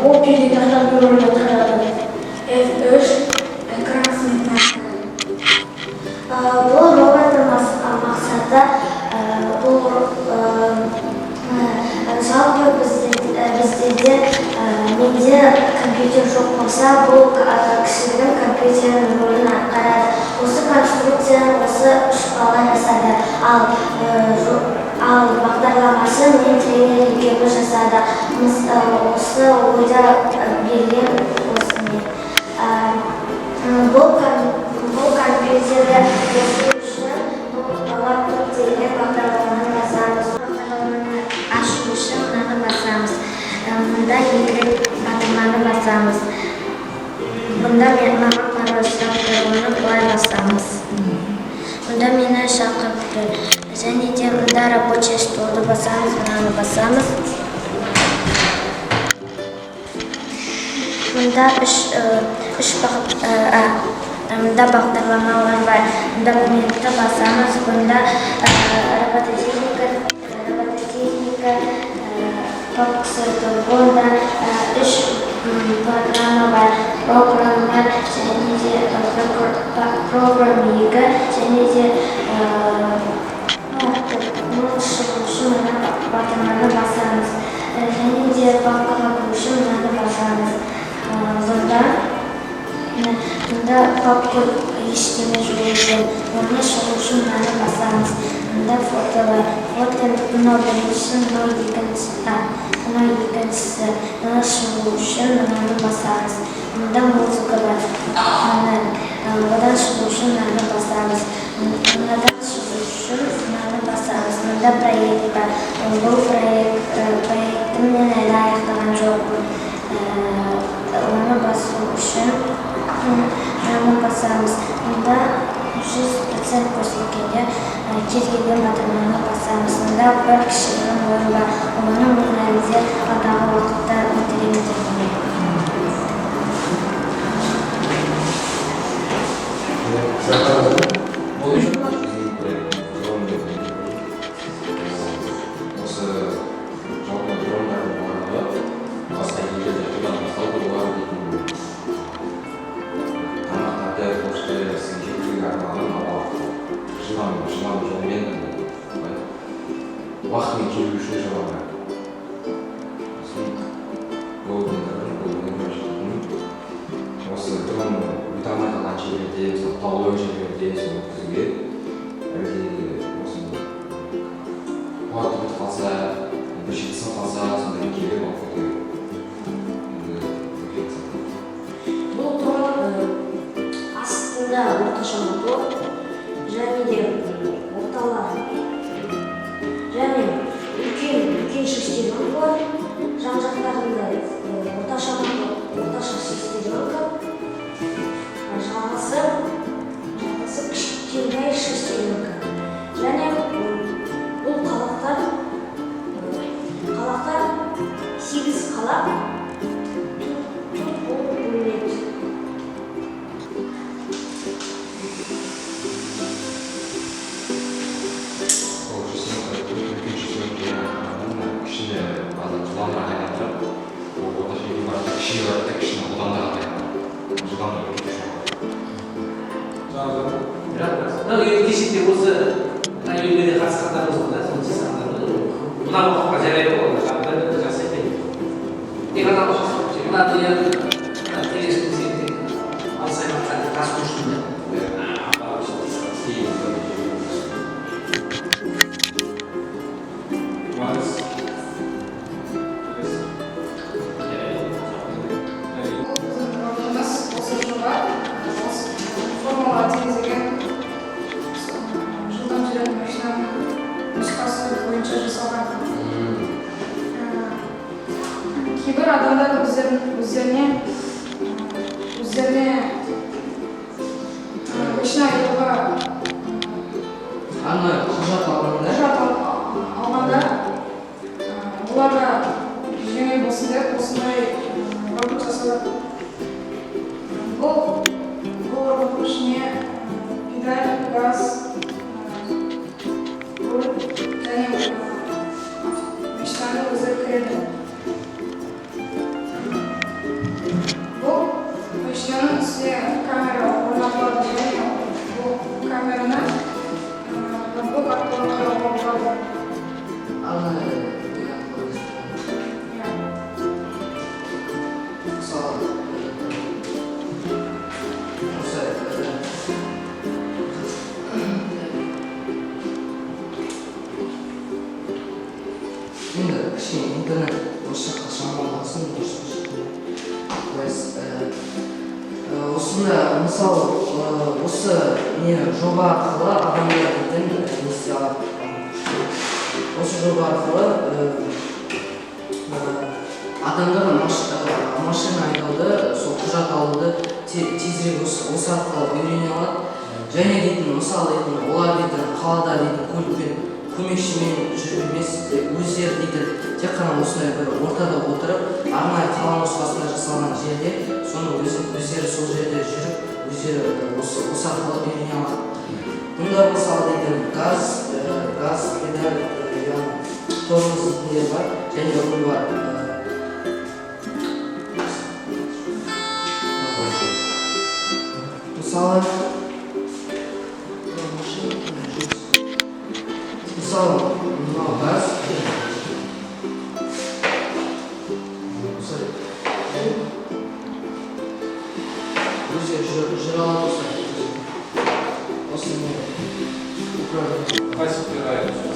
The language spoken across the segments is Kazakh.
Ол передақтан бөлімі тұрады. F3 экран сымтасы. Бұл роботтың мақсаты жалпы бізде менде компьютер жоқ болса, бұл кішігірім компьютердің рөлін атқарады. Осы конструкцияны осы үш бала жасады, ал бағдарламасы мен тренер екеуміз жасады. Осы ойда берген осы мен. Бұл компьютерді жасау үшін лаптоп деген бағдарламаны жазамыз. Бағдарламаны ашу үшін мынаны басамыз. Мұнда екі батырманы басамыз. Бұнда маған пароль былай басамыз. Мұнда мені шақырып тұр. Және де мұнда рабочий столды басамыз, мынаны басамыз. Мұнда мұнда бағдарламалар бар. Мұнда моментті басамыз. Бұнда робототехника, бұнда үш программа бар. Программалар және де программ 2 және де мына батырманы басамыз. Және де бақыға көші мынаны басамыз. Мұнда папка ештеме жоқ. Оны шығу үшін мынаны басамыз. Мұнда фото бар. Фото мынау біріншісі, мынау екіншісі. Мұны шығу үшін мынаны басамыз. Мұнда музыка бар. Одан шығу үшін мынаны басамыз. Мынадан шығу үшін мынаны басамыз. Мұнда проект бар. Бұл проекті мен әлі аяқтаған жоқпын. Оны басу үшін мынаны басамыз. Мұнда 100% көрсеткенде кез келген батырманы басамыз. Мұнда бір кішігірім ойын бар. Оны мұнайымызде алдағы уақытта бітіреміз деп уақытымен келу үшін жауабы. Осы тұрғын ұйтамай қалған жерлерде, таулы жерлерде өткізуге осы қуаты бітіп қалса, бір жетісін қалса, сондай келер уақыт керек. Бұл тұрғын астында орташа мотор және де орталар және үлкен шестеренка бар. Жан-жақтарында орташа мотор, орташа шестеренка, жалғасы кішкентай шестеренка. Және бұл қалақтар 8 қалақ тут болып бөлінеді. Кешекте осы үйірмеде қатысқандарымыз бар да, соны жасағандар мына уақытқа жарайды ғой, жағдайды жасайды. Тек адам мына телесін сенде алсаймаққа тас күштінде. Кейбір адамдар өздеріне машина алуға құжат алғанда оларға жеңіл болсын деп осындай робот жасалады. Бұл роботтың ішіне педаль, газ, руль және машинаның өзі кіреді. осында мысалы осы не жоба арқылы адамдардың несі алады. Осы жоба арқылы адамдар машина айдауды, сол құжат алуды тезірек осы арқылы үйрене алады. Және дейтін, мысалы дейтін, олар дейтін, қалада дейтін, көлікпен көмекшімен жүріп емес, өздері дейтін, тек қана осындай бір ортада отырып, арнайы қала нұсқасында жасалған жерде, соны өздері сол жерде жүріп, өздері осы арқылы үйрене алады. Мұнда мысалы дейтін, газ, педаль, тормоз нелер бар, және руль бар. Мысалы, мынау газ. Өздері жүре алады осы не управление. Қайсы управление?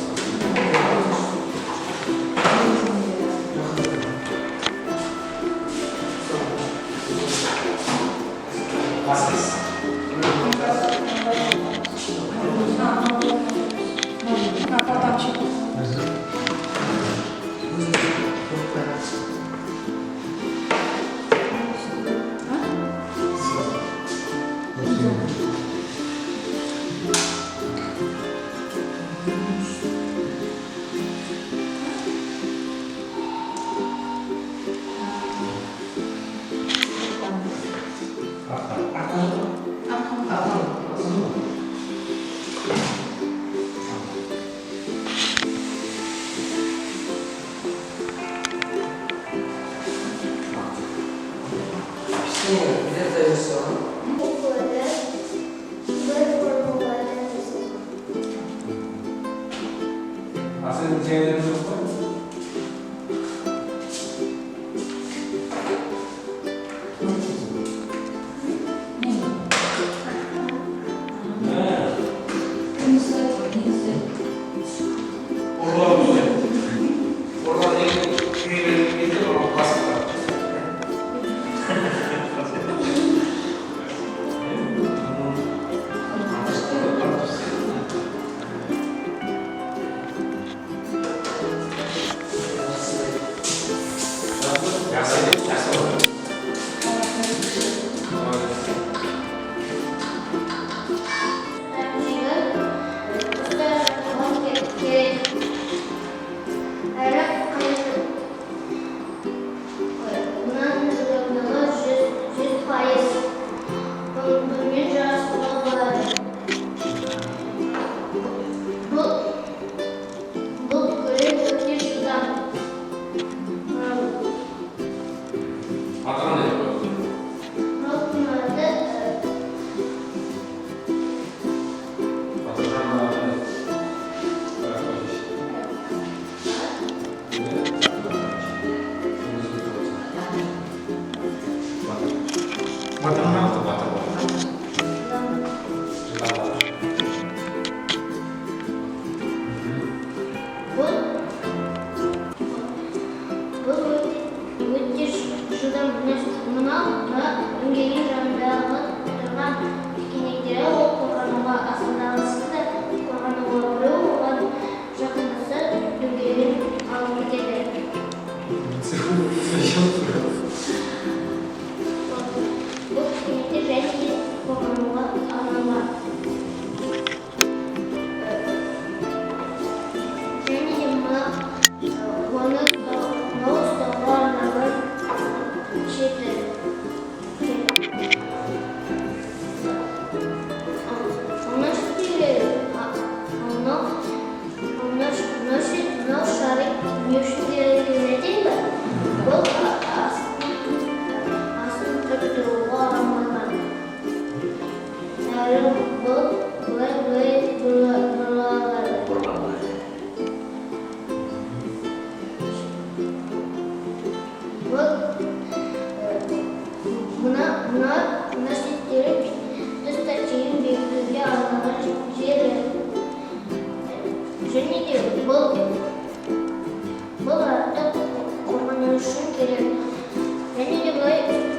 Және де былай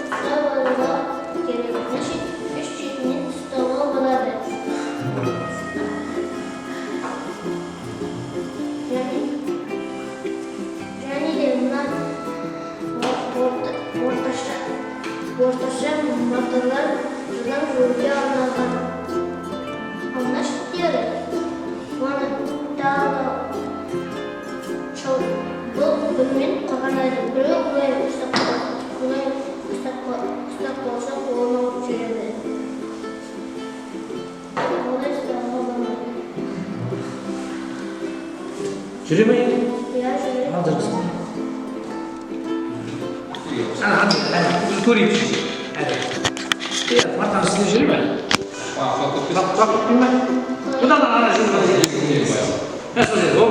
сұрап алуға керек. Значит, орташа моторлар жылдан жүруге арналған. Мына шектері оны тағы бұл бірмен қағанайды. Біреу бұлай ұстап болса қолына ұрып жүреді. Олай ұстауға болмайды. Жүре ме? Иә, жүреді. Al dursun. Hadi. Tutorial bir şey. Hadi. Ya, Marta size jüri mi? Bak, bilmem. Bu da ana jüri mi? Ne söyledi? O.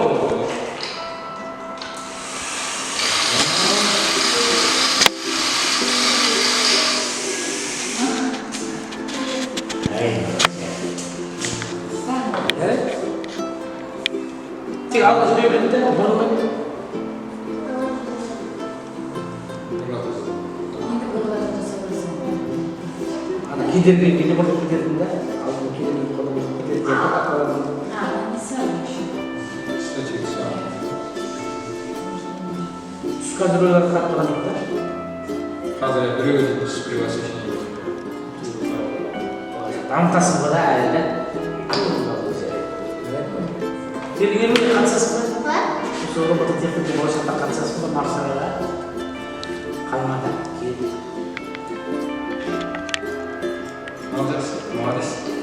Evet. Tek aldı jüri mi? Giderdi, gidip orada giderdim de. Aldım giderdim, kolum giderdim. Şu kadrolar katlandı. Қазір біреуді спривасы үшін Дамытасың ба да әлі? Делінген өте қатысасың ба? Бар? Осы робототехника болашақта қатысасың ба Марсаға? Қалмада. Молодец.